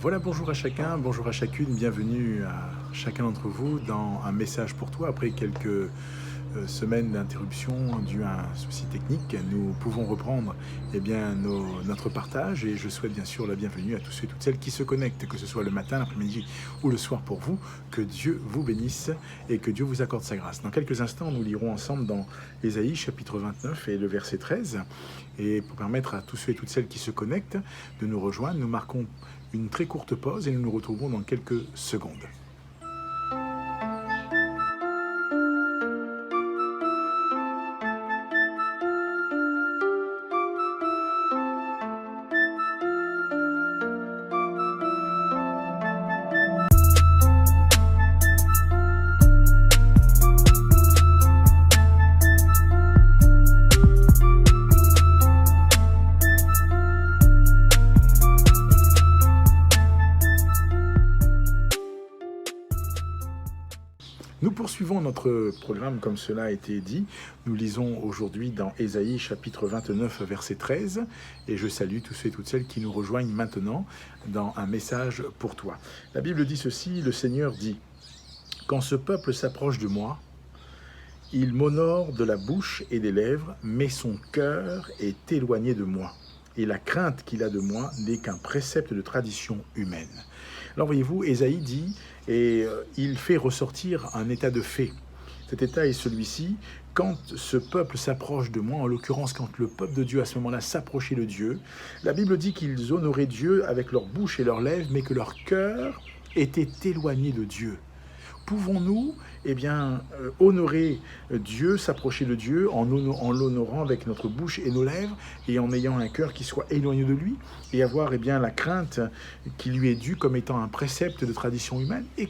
Voilà, bonjour à chacun, bonjour à chacune, bienvenue à chacun d'entre vous dans un message pour toi. Après quelques semaines d'interruption due à un souci technique, nous pouvons reprendre notre partage et je souhaite bien sûr la bienvenue à tous ceux et toutes celles qui se connectent, que ce soit le matin, l'après-midi ou le soir pour vous. Que Dieu vous bénisse et que Dieu vous accorde sa grâce. Dans quelques instants, nous lirons ensemble dans Ésaïe chapitre 29 et le verset 13. Et pour permettre à tous ceux et toutes celles qui se connectent de nous rejoindre, nous marquons une très courte pause et nous nous retrouvons dans quelques secondes. Nous poursuivons notre programme comme cela a été dit. Nous lisons aujourd'hui dans Ésaïe chapitre 29 verset 13 et je salue tous ceux et toutes celles qui nous rejoignent maintenant dans un message pour toi. La Bible dit ceci, le Seigneur dit « Quand ce peuple s'approche de moi, il m'honore de la bouche et des lèvres, mais son cœur est éloigné de moi. Et la crainte qu'il a de moi n'est qu'un précepte de tradition humaine. » Alors voyez-vous, Ésaïe dit, et il fait ressortir un état de fait. Cet état est celui-ci, quand ce peuple s'approche de moi, en l'occurrence quand le peuple de Dieu à ce moment-là s'approchait de Dieu, la Bible dit qu'ils honoraient Dieu avec leur bouche et leurs lèvres, mais que leur cœur était éloigné de Dieu. Pouvons-nous honorer Dieu, s'approcher de Dieu en l'honorant avec notre bouche et nos lèvres et en ayant un cœur qui soit éloigné de lui et avoir la crainte qui lui est due comme étant un précepte de tradition humaine? Et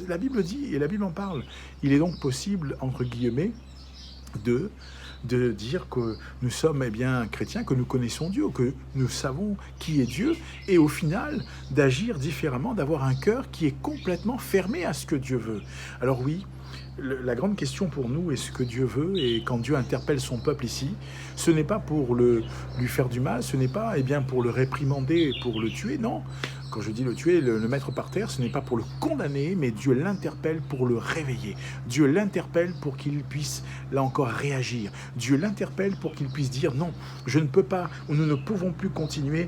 la Bible dit, et la Bible en parle, il est donc possible, entre guillemets, de dire que nous sommes chrétiens, que nous connaissons Dieu, que nous savons qui est Dieu, et au final, d'agir différemment, d'avoir un cœur qui est complètement fermé à ce que Dieu veut. Alors oui, la grande question pour nous est ce que Dieu veut, et quand Dieu interpelle son peuple ici, ce n'est pas pour lui faire du mal, ce n'est pas pour le réprimander, pour le tuer, non. Quand je dis le tuer, le mettre par terre, ce n'est pas pour le condamner, mais Dieu l'interpelle pour le réveiller. Dieu l'interpelle pour qu'il puisse, là encore, réagir. Dieu l'interpelle pour qu'il puisse dire non, je ne peux pas, ou nous ne pouvons plus continuer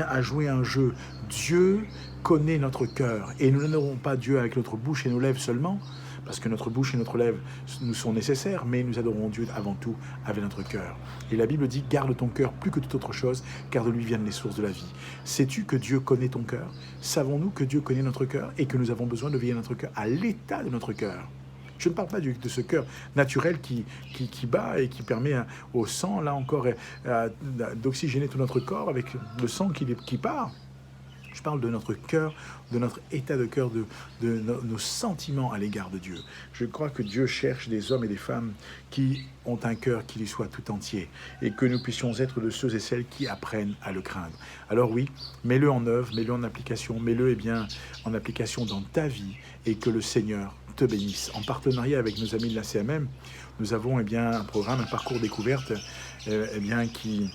à jouer un jeu. Dieu connaît notre cœur et nous n'honorons pas Dieu avec notre bouche et nos lèvres seulement, parce que notre bouche et notre lèvre nous sont nécessaires, mais nous adorons Dieu avant tout avec notre cœur. Et la Bible dit, garde ton cœur plus que toute autre chose, car de lui viennent les sources de la vie. Sais-tu que Dieu connaît ton cœur? Savons-nous que Dieu connaît notre cœur et que nous avons besoin de veiller notre cœur à l'état de notre cœur? Je ne parle pas de ce cœur naturel qui bat et qui permet au sang, là encore, d'oxygéner tout notre corps avec le sang qui part. Je parle de notre cœur, de notre état de cœur, de nos sentiments à l'égard de Dieu. Je crois que Dieu cherche des hommes et des femmes qui ont un cœur qui lui soit tout entier et que nous puissions être de ceux et celles qui apprennent à le craindre. Alors oui, mets-le en œuvre, mets-le en application, mets-le en application dans ta vie et que le Seigneur te bénisse. En partenariat avec nos amis de la CMM, nous avons un programme, un parcours découverte qui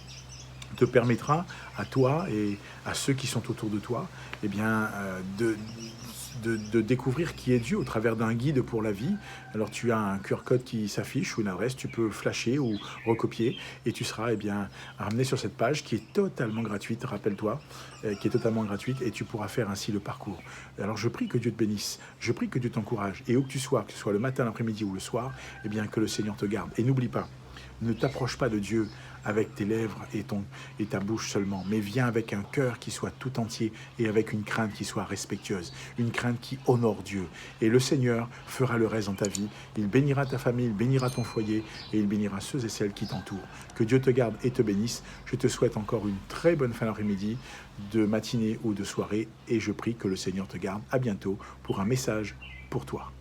te permettra à toi et à ceux qui sont autour de toi de découvrir qui est Dieu au travers d'un guide pour la vie. Alors tu as un QR code qui s'affiche ou une adresse, tu peux flasher ou recopier et tu seras ramené sur cette page qui est totalement gratuite, rappelle-toi, qui est totalement gratuite et tu pourras faire ainsi le parcours. Alors je prie que Dieu te bénisse, je prie que Dieu t'encourage et où que ce soit le matin, l'après-midi ou le soir, que le Seigneur te garde. Et n'oublie pas, ne t'approche pas de Dieu avec tes lèvres et ta bouche seulement, mais viens avec un cœur qui soit tout entier et avec une crainte qui soit respectueuse, une crainte qui honore Dieu. Et le Seigneur fera le reste dans ta vie. Il bénira ta famille, il bénira ton foyer et il bénira ceux et celles qui t'entourent. Que Dieu te garde et te bénisse. Je te souhaite encore une très bonne fin d'après-midi, de matinée ou de soirée et je prie que le Seigneur te garde. À bientôt pour un message pour toi.